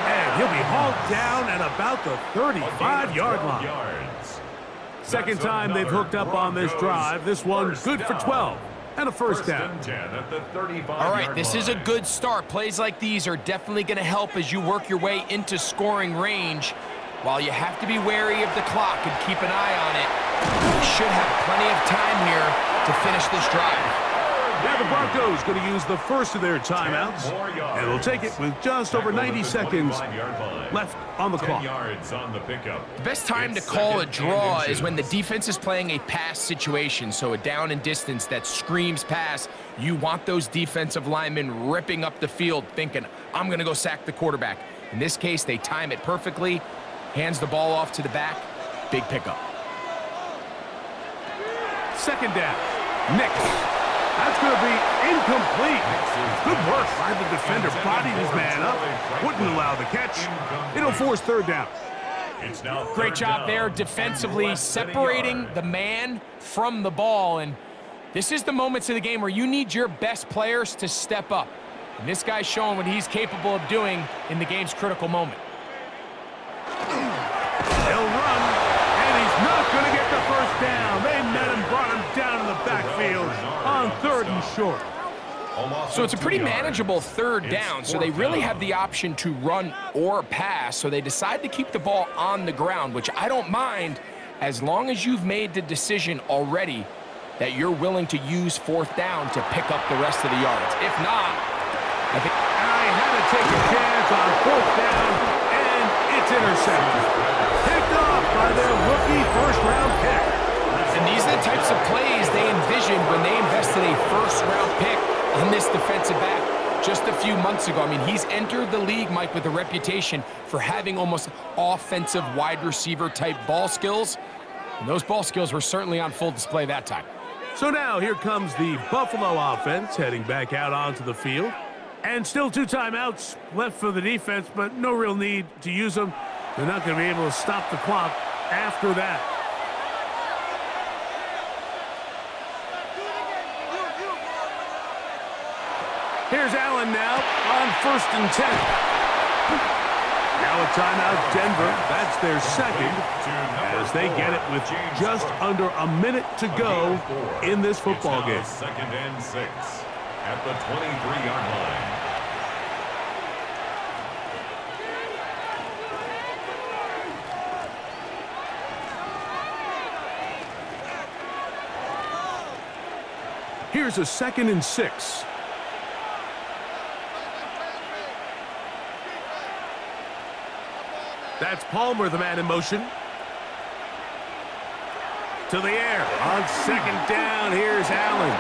And he'll be hauled down at about the 35-yard line. Second time they've hooked up on this drive. This one good for 12. And a first down. All right, this is a good start. Plays like these are definitely going to help as you work your way into scoring range. While you have to be wary of the clock and keep an eye on it, you should have plenty of time here to finish this drive. Now the Broncos going to use the first of their timeouts, and they'll take it with just over 90 seconds left on the clock. The best time to call a draw is when the defense is playing a pass situation, so a down and distance that screams pass. You want those defensive linemen ripping up the field thinking, I'm going to go sack the quarterback. In this case, they time it perfectly, hands the ball off to the back, big pickup. Second down, Nix. That's going to be incomplete. Good work by the defender. Bodied his man up. Wouldn't allow the catch. It'll force 3rd down. Great job there defensively, separating the man from the ball. And this is the moments of the game where you need your best players to step up. And this guy's showing what he's capable of doing in the game's critical moment. He'll run, and he's not going to get the first down. They met him, brought him down in the backfield on 3rd and short. So it's a pretty manageable 3rd down, so they really have the option to run or pass, so they decide to keep the ball on the ground, which I don't mind as long as you've made the decision already that you're willing to use 4th down to pick up the rest of the yards. If not, I had to take a chance on 4th down, and it's intercepted. Picked off by their rookie first-round pick. And these are the types of plays they envisioned when they invested a first-round pick on this defensive back just a few months ago. I mean, he's entered the league, Mike, with a reputation for having almost offensive wide receiver type ball skills. And those ball skills were certainly on full display that time. So now here comes the Buffalo offense heading back out onto the field. And still 2 timeouts left for the defense, but no real need to use them. They're not going to be able to stop the clock after that. Here's Allen now on 1st and 10. Now a timeout, Denver. That's their second, as they get it with just under a minute to go in this football game. 2nd and 6 at the 23-yard line. Here's a 2nd and 6. That's Palmer, the man in motion. To the air. On 2nd down, here's Allen.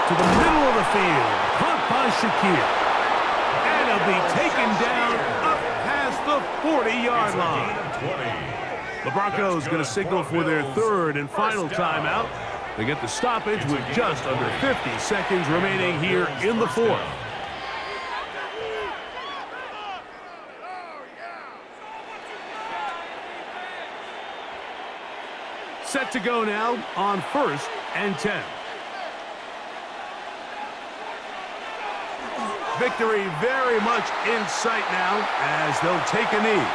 To the middle of the field. Caught by Shakir. And he'll be taken down up past the 40-yard line. The Broncos going to signal for their 3rd and final timeout. They get the stoppage with just under 50 seconds remaining here in the 4th. Set to go now on 1st and 10. Victory very much in sight now as they'll take a knee.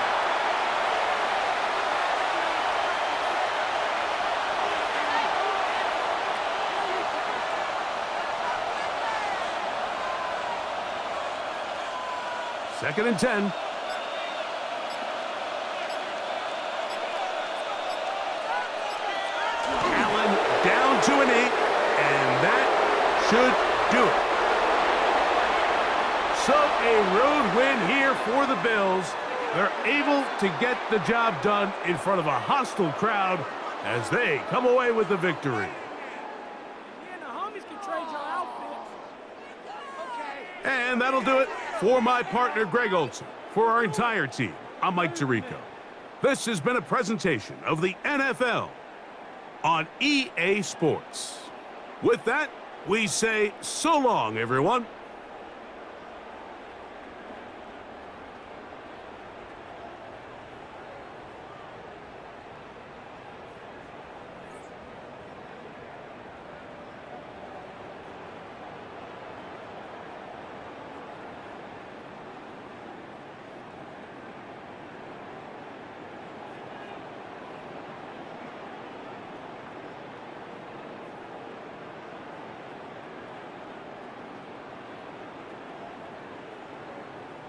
Second and 10. Allen down to a knee, and that should do it. So a road win here for the Bills. They're able to get the job done in front of a hostile crowd as they come away with the victory. And that'll do it for my partner, Greg Olson. For our entire team, I'm Mike Tirico. This has been a presentation of the NFL on EA Sports. With that, we say so long, everyone.